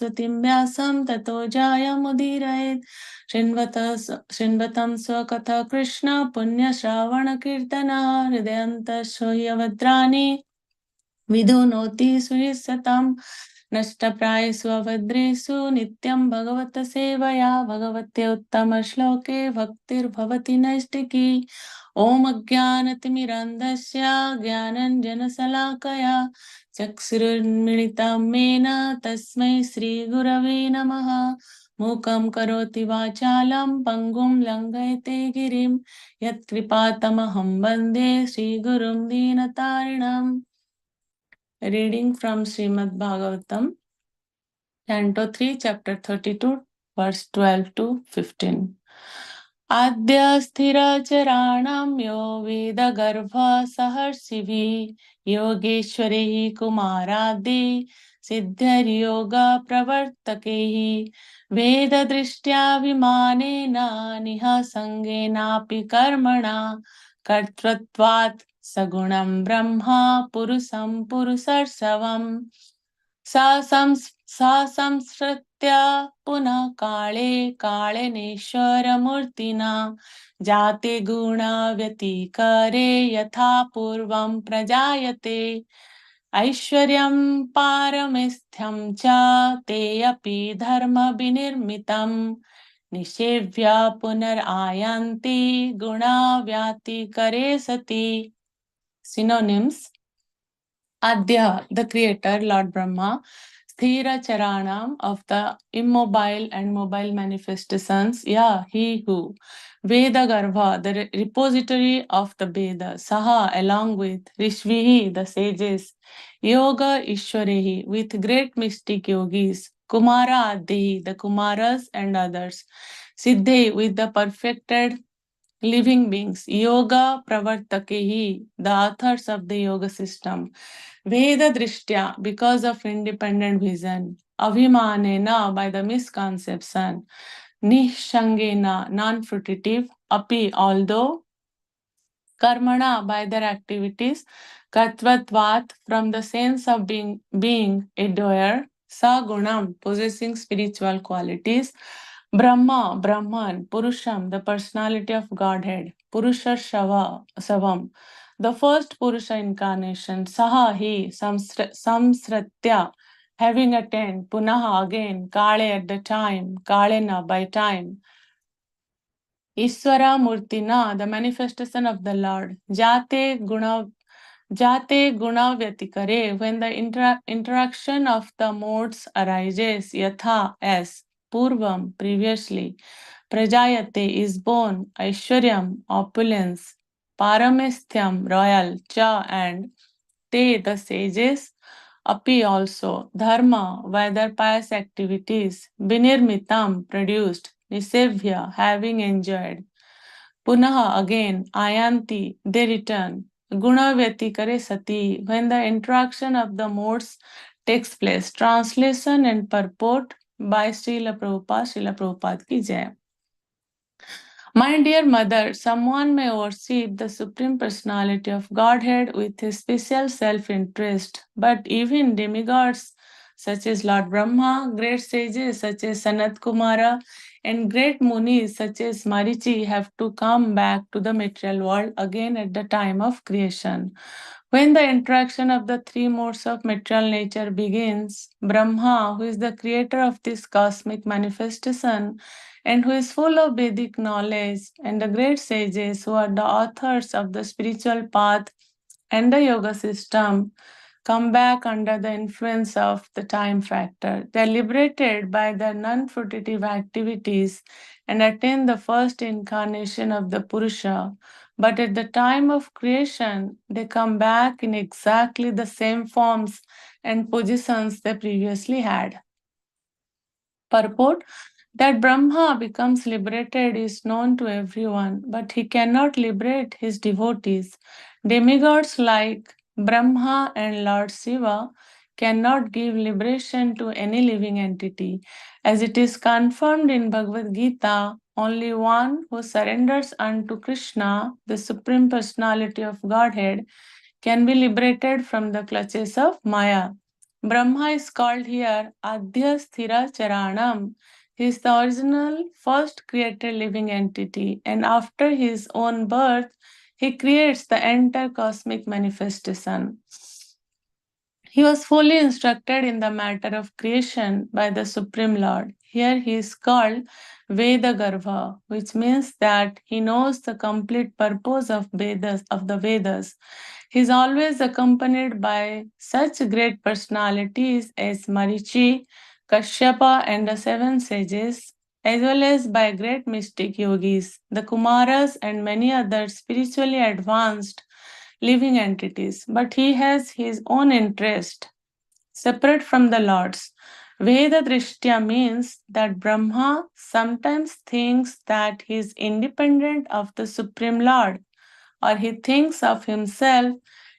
सरस्वतीं व्यासं ततो जायमुदीरयेत् शृण्वतं स्वकथा कृष्ण पुण्यश्रावणकीर्तना हृदयन्तश्रूयवद्राणि विधुनोति सुयसताम् नष्टप्रायेषु अभद्रेषु नित्यं भगवत सेवया भगवते उत्तमश्लोके भक्तिर्भवति नैष्टिकी ॐ अज्ञानतिमिरान्धस्य ज्ञानाञ्जनशलाकया चक्षुरुन्मिलितं येन तस्मै श्रीगुरवे नमः मूकं करोति वाचालं पङ्गुं लङ्घयते गिरिं यत्कृपातमहं वन्दे श्रीगुरुं दीनतारिणम् Reading from Srimad Bhagavatam, Canto 3, Chapter 32, verse 12 to 15. Adya sthira charanam yo veda garbha saharsivi yogeshwari kumaradi siddhar yoga pravartakehi veda drishtya vimanena nihasangenapi karmana kartratvat sagunam brahma purusam purusarsavam सा संसृत्या पुनः काले कालेनेश्वरमूर्तिना जाते गुणा व्यतिकरे यथा पूर्वं प्रजायते ऐश्वर्यं पारमेस्थ्यं च ते अपि धर्मविनिर्मितं निषेव्य पुनरायान्ति गुणा व्यतिकरे सति. Synonyms: Adya, the creator, Lord Brahma; Sthira Charanam, of the immobile and mobile manifestations, he who; Veda Garbha, the repository of the Vedas; Saha, along with; Rishvihi, the sages; Yoga Ishwarehi, with great mystic yogis; Kumara Adhi, the Kumaras and others; Siddhe, with the perfected living beings; Yoga Pravartakehi, the authors of the yoga system; Veda Drishtya, because of independent vision; Abhimanena, by the misconception; Nishangena, non-fruitive; Api, although; Karmana, by their activities; Katvatvat, from the sense of being a doer; Sagunam, possessing spiritual qualities; Brahma, Brahman; Purusham, the personality of Godhead; Purusha Savam, the first Purusha incarnation; Saha, he; Samsratya, having attained; Punaha, again; Kale, at the time; Kalena, by time; Ishvara Murtina, the manifestation of the Lord; Jate Guna Vyatikare, when the interaction of the modes arises; Yatha, as; Purvam, previously; Prajayate, is born; Aishwaryam, opulence; Paramesthyam, royal; Cha, and; Te, the sages; Api, also; Dharma, whether pious activities; Vinirmitam, produced; Nisevya, having enjoyed; Punaha, again; Ayanti, they return; Guna Vyatikare sati, when the interaction of the modes takes place. Translation and purport by Srila Prabhupada ki jai. My dear mother, someone may worship the Supreme Personality of Godhead with his special self-interest, but even demigods such as Lord Brahma, great sages such as Sanat Kumara, and great munis such as Marichi have to come back to the material world again at the time of creation. When the interaction of the three modes of material nature begins, Brahma, who is the creator of this cosmic manifestation, and who is full of Vedic knowledge, and the great sages who are the authors of the spiritual path and the yoga system, come back under the influence of the time factor. They are liberated by their non-fruitive activities and attain the first incarnation of the Purusha. But at the time of creation, they come back in exactly the same forms and positions they previously had. Purport: that Brahma becomes liberated is known to everyone, but he cannot liberate his devotees. Demigods like Brahma and Lord Shiva cannot give liberation to any living entity. As it is confirmed in Bhagavad Gita, only one who surrenders unto Krishna, the Supreme Personality of Godhead, can be liberated from the clutches of Maya. Brahma is called here Adhya Sthira Charanam. He is the original first created living entity, and after his own birth, he creates the entire cosmic manifestation. He was fully instructed in the matter of creation by the Supreme Lord. Here he is called Veda which means that he knows the complete purpose of the Vedas. He is always accompanied by such great personalities as Marichi, Kashyapa, and the seven sages, as well as by great mystic yogis, the Kumaras, and many other spiritually advanced living entities. But he has his own interest separate from the Lord's. Veda Drishtya means that Brahma sometimes thinks that he is independent of the Supreme Lord, or he thinks of himself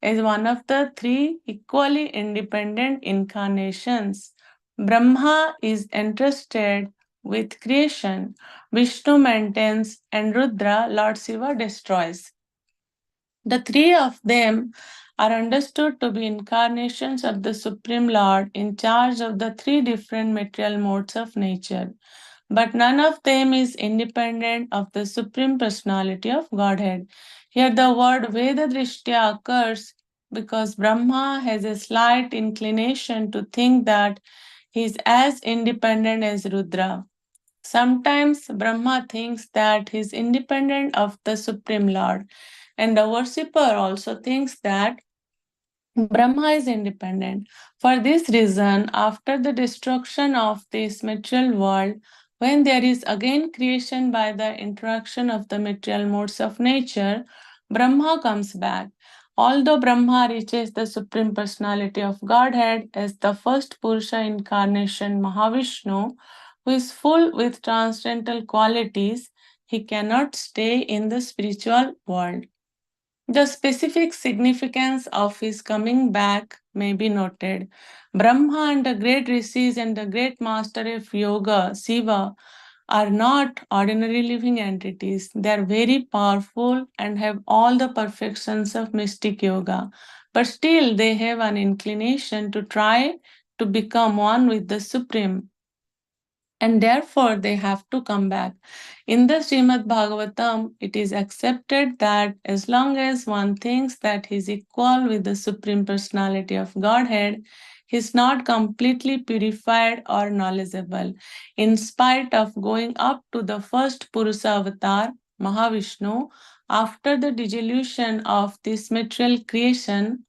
as one of the three equally independent incarnations. Brahma is entrusted with creation, Vishnu maintains, and Rudra, Lord Shiva, destroys. The three of them are understood to be incarnations of the Supreme Lord in charge of the three different material modes of nature. But none of them is independent of the Supreme Personality of Godhead. Here the word Veda Drishtya occurs because Brahma has a slight inclination to think that he is as independent as Rudra. Sometimes Brahma thinks that he is independent of the Supreme Lord, and the worshipper also thinks that Brahma is independent. For this reason, after the destruction of this material world, when there is again creation by the interaction of the material modes of nature, Brahma comes back. Although Brahma reaches the Supreme Personality of Godhead as the first Purusha incarnation Mahavishnu, who is full with transcendental qualities, he cannot stay in the spiritual world. The specific significance of his coming back may be noted. Brahma and the great rishis and the great master of yoga, Shiva, are not ordinary living entities. They are very powerful and have all the perfections of mystic yoga. But still, they have an inclination to try to become one with the Supreme, and therefore they have to come back. In the Srimad Bhagavatam, it is accepted that as long as one thinks that he is equal with the Supreme Personality of Godhead, he is not completely purified or knowledgeable. In spite of going up to the first Purusha avatar, Mahavishnu, after the dissolution of this material creation,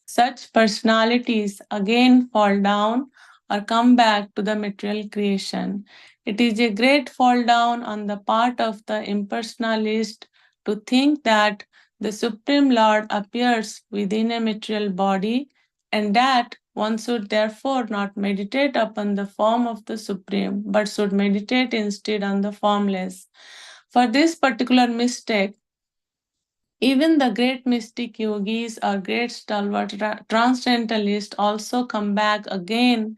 such personalities again fall down or come back to the material creation. It is a great fall down on the part of the impersonalist to think that the Supreme Lord appears within a material body, and that one should therefore not meditate upon the form of the Supreme, but should meditate instead on the formless. For this particular mistake, even the great mystic yogis or great stalwart transcendentalists also come back again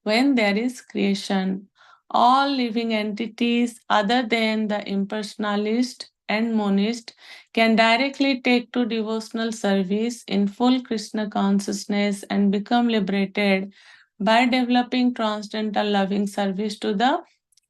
when there is creation. All living entities other than the impersonalist and monist can directly take to devotional service in full Krishna consciousness and become liberated by developing transcendental loving service to the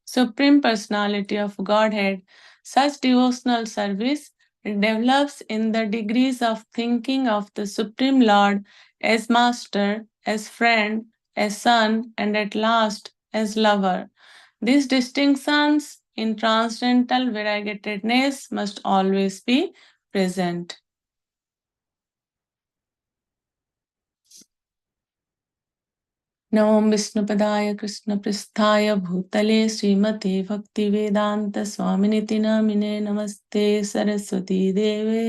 Supreme Personality of Godhead. Such devotional service develops in the degrees of thinking of the Supreme Lord as Master, as friend, as son, and at last as lover. These distinctions in transcendental variegatedness must always be present. नमो विष्णुपदाय कृष्णपृष्ठाय भूतले श्रीमते भक्तिवेदान्तस्वामिनिति नामिने नमस्ते सरस्वती देवे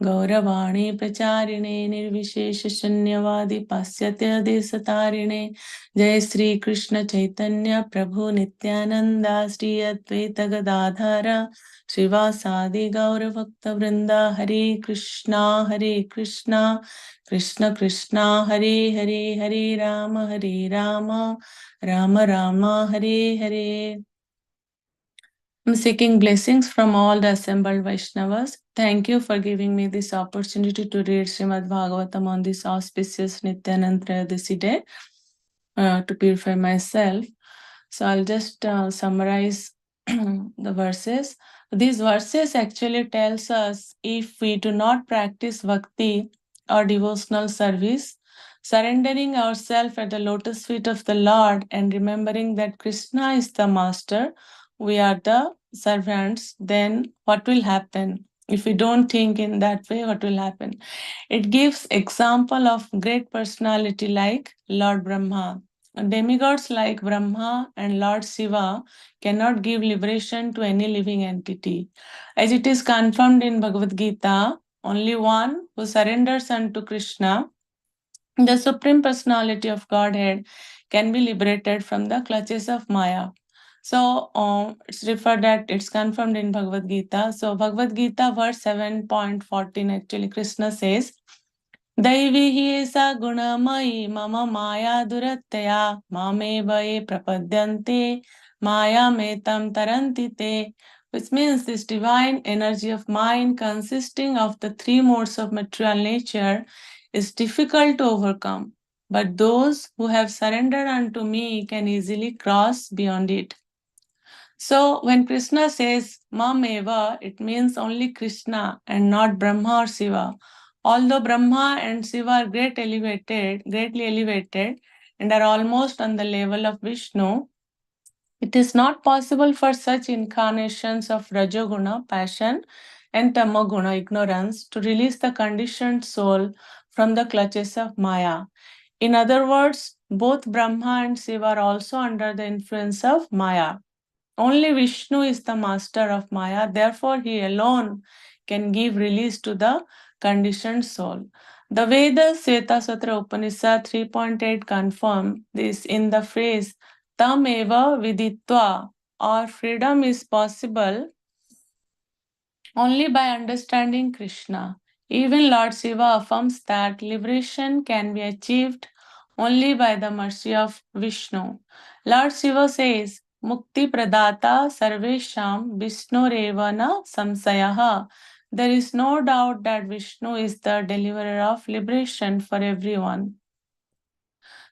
गौरवाणी प्रचारिणे निर्विशेषशून्यवादी पाश्चात्य देशतारिणे जय श्री कृष्ण चैतन्य प्रभु नित्यानंदा श्री अद्वैत गदाधर श्रीवासादि गौरभक्तवृंदा हरे Krishna Krishna Krishna Hare Hare Hare Ram Ram Ram Hare Hare. I'm seeking blessings from all the assembled Vaishnavas. Thank you for giving me this opportunity to read Srimad Bhagavatam on this auspicious Nityanand Trayodasi day to purify myself. So I'll just summarize the verses. These verses actually tells us if we do not practice bhakti or devotional service, surrendering ourselves at the lotus feet of the Lord and remembering that Krishna is the master, we are the servants, then what will happen? If we don't think in that way, what will happen? It gives example of great personality like Lord Brahma. Demigods like Brahma and Lord Shiva cannot give liberation to any living entity. As it is confirmed in Bhagavad Gita, only one who surrenders unto Krishna, the Supreme Personality of Godhead, can be liberated from the clutches of Maya. So it's referred that it's confirmed in Bhagavad Gita. So Bhagavad Gita verse 7.14 actually Krishna says, दैवी हि सा गुणमयी मम माया दुरत्यया मामेव ये प्रपद्यन्ते मायामेतं तरन्ति ते, which means this divine energy of mind consisting of the three modes of material nature is difficult to overcome, but those who have surrendered unto me can easily cross beyond it. So when Krishna says Mameva, it means only Krishna and not Brahma or Shiva. Although Brahma and Shiva are greatly elevated, and are almost on the level of Vishnu, it is not possible for such incarnations of Rajoguna, passion, and Tamoguna, ignorance, to release the conditioned soul from the clutches of Maya. In other words, both Brahma and Shiva are also under the influence of Maya. Only Vishnu is the master of Maya, therefore, he alone can give release to the conditioned soul. The Vedas, Svetasvatra Upanishad 3.8 confirm this in the phrase Tam eva viditva, or freedom is possible only by understanding Krishna. Even Lord Shiva affirms that liberation can be achieved only by the mercy of Vishnu. Lord Shiva says, Mukti pradata sarvesham Vishnureva na samsayaha. There is no doubt that Vishnu is the deliverer of liberation for everyone.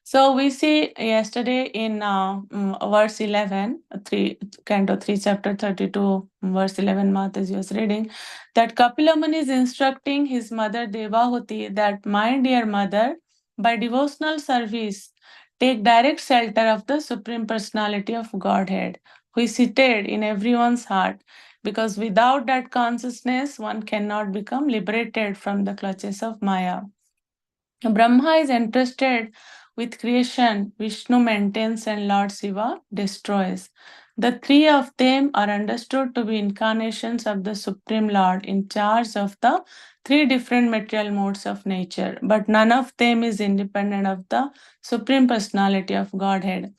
So we see yesterday in verse 11, 3, Canto 3, chapter 32, verse 11, Mataji was reading, that Kapila Muni is instructing his mother Devahuti that, my dear mother, by devotional service, take direct shelter of the Supreme Personality of Godhead, who is seated in everyone's heart, because without that consciousness, one cannot become liberated from the clutches of Maya. Brahma is entrusted with creation, Vishnu maintains, and Lord Shiva destroys. The three of them are understood to be incarnations of the Supreme Lord in charge of the three different material modes of nature, but none of them is independent of the Supreme Personality of Godhead.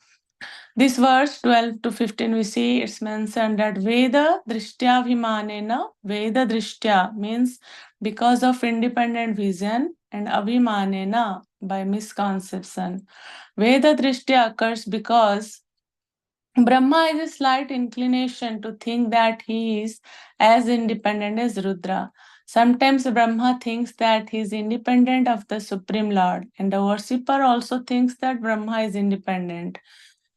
This verse 12 to 15, we see it's mentioned that Veda Drishtya Bhimanena, Veda Drishtya means because of independent vision, and Abhimanena by misconception. Veda Drishtya occurs because Brahma has a slight inclination to think that he is as independent as Rudra. Sometimes Brahma thinks that he is independent of the Supreme Lord, and the worshipper also thinks that Brahma is independent.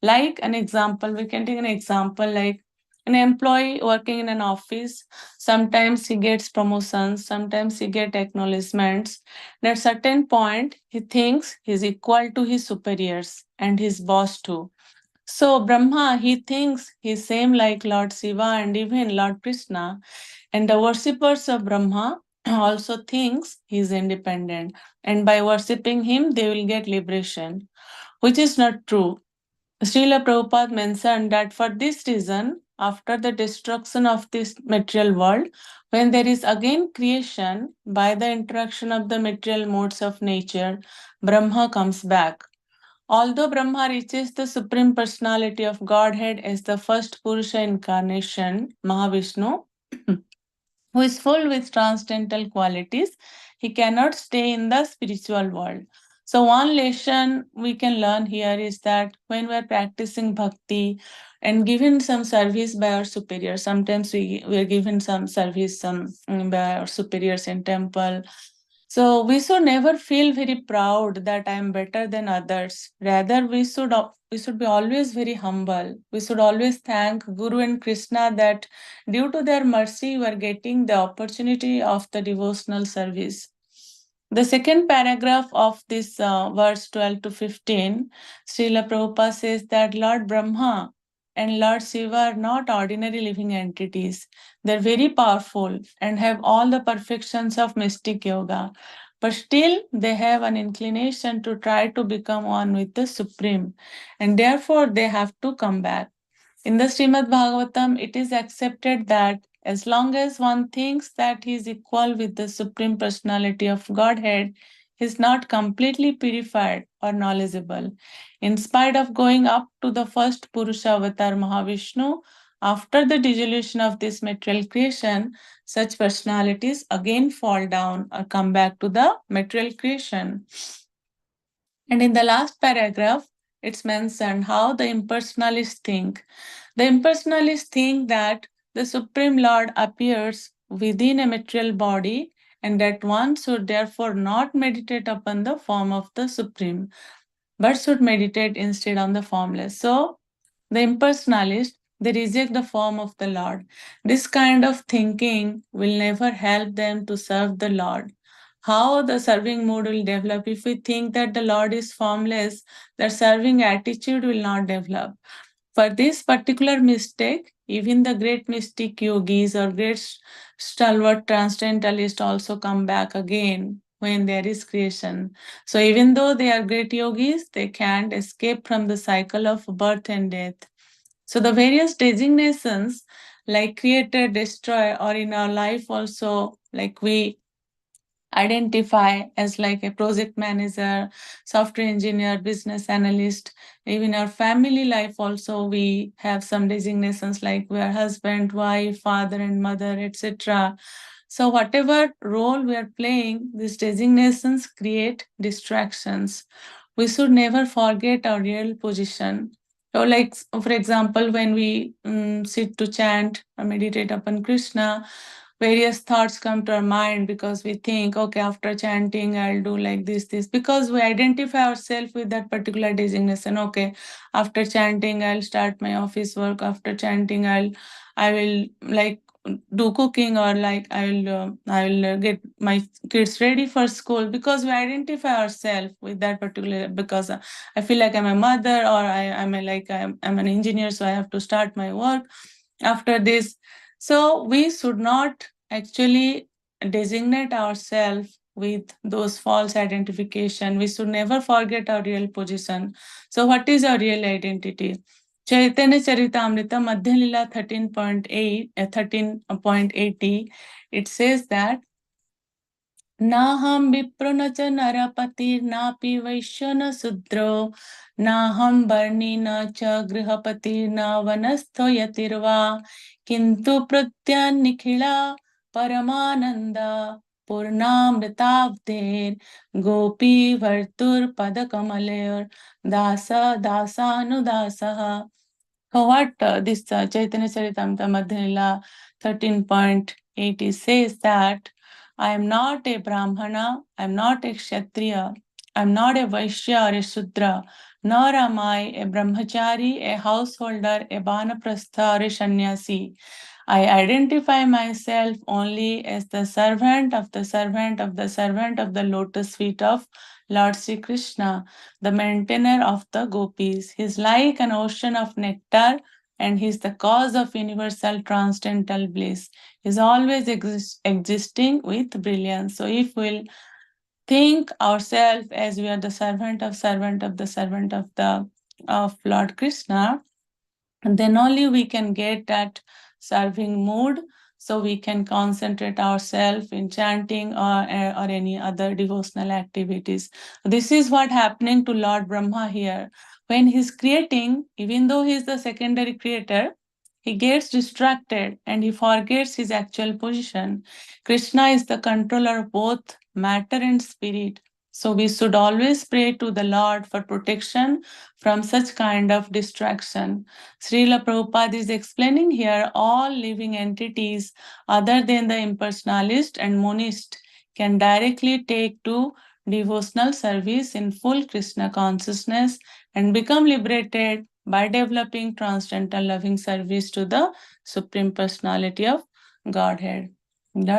Like an example, we can take an example like an employee working in an office. Sometimes he gets promotions, sometimes he gets acknowledgements. And at a certain point, he thinks he's equal to his superiors and his boss too. So Brahma, he thinks he's same like Lord Shiva and even Lord Krishna. And the worshippers of Brahma also thinks he's independent. And by worshipping him, they will get liberation, which is not true. Srila Prabhupada mentioned that for this reason, after the destruction of this material world, when there is again creation by the interaction of the material modes of nature, Brahma comes back. Although Brahma reaches the Supreme Personality of Godhead as the first Purusha incarnation, Mahavishnu, who is full with transcendental qualities, he cannot stay in the spiritual world. So, one lesson we can learn here is that when we are practicing bhakti and given some service by our superiors. Sometimes we are given some service by our superiors in temple. So we should never feel very proud that I am better than others. Rather, we should be always very humble. We should always thank Guru and Krishna that due to their mercy, we are getting the opportunity of the devotional service. The second paragraph of this verse 12 to 15, Srila Prabhupada says that Lord Brahma and Lord Shiva are not ordinary living entities. They're very powerful and have all the perfections of mystic yoga. But still, they have an inclination to try to become one with the Supreme, and therefore they have to come back. In the Srimad Bhagavatam, it is accepted that as long as one thinks that he is equal with the Supreme Personality of Godhead, he is not completely purified or knowledgeable. In spite of going up to the first Purusha avatar Mahavishnu, after the dissolution of this material creation, such personalities again fall down or come back to the material creation. And in the last paragraph, it's mentioned how the impersonalists think. The impersonalists think that the Supreme Lord appears within a material body and that one should therefore not meditate upon the form of the Supreme, but should meditate instead on the formless. So, the impersonalist, they reject the form of the Lord. This kind of thinking will never help them to serve the Lord. How the serving mood will develop? If we think that the Lord is formless, the serving attitude will not develop. For this particular mistake, even the great mystic yogis or great stalwart transcendentalists also come back again when there is creation. So even though they are great yogis, they can't escape from the cycle of birth and death. So the various designations like creator, destroy, or in our life also, like we identify as like a project manager, software engineer, business analyst. Even our family life also, we have some designations like we are husband, wife, father and mother, etc. So whatever role we are playing, these designations create distractions. We should never forget our real position. So like, for example, when we sit to chant or meditate upon Krishna, various thoughts come to our mind because we think, okay, after chanting, I'll do like this, because we identify ourselves with that particular designation. Okay, after chanting, I'll start my office work. After chanting, I will like do cooking, or like I'll get my kids ready for school, because we identify ourselves with that particular, because I feel like I'm a mother, or I'm an engineer, so I have to start my work after this. So we should not actually designate ourselves with those false identification. We should never forget our real position. So what is our real identity? Chaitanya Charitamrita Madhya Lila 13.80, it says that नाहं विप्रो न च नरपतिर्नापि वैश्यो न शूद्रो नाहं वर्णी न च गृहपतिर्न वनस्थो यतिर्वा किन्तु प्रत्यन्निखिला परमानन्द पूर्णामृताब्धेर् गोपी वर्तुर्पदकमलयोर् दास दासानुदासः. What this Chaitanya Charitamrita Madhya 13.80 says that I am not a Brahmana, I am not a Kshatriya, I am not a Vaishya or a Shudra, nor am I a Brahmachari, a householder, a Banaprastha or a Sannyasi. I identify myself only as the servant of the servant of the servant of the lotus feet of Lord Sri Krishna, the maintainer of the gopis. He is like an ocean of nectar, and he is the cause of universal transcendental bliss. He is always existing with brilliance. So if we'll think ourselves as we are the servant of Lord Krishna, and then only we can get that serving mood, so we can concentrate ourselves in chanting or any other devotional activities. This is what happening to Lord Brahma here. When he's creating, even though he is the secondary creator, he gets distracted and he forgets his actual position. Krishna is the controller of both matter and spirit. So we should always pray to the Lord for protection from such kind of distraction. Srila Prabhupada is explaining here all living entities other than the impersonalist and monist can directly take to devotional service in full Krishna consciousness and become liberated by developing transcendental loving service to the Supreme Personality of Godhead. That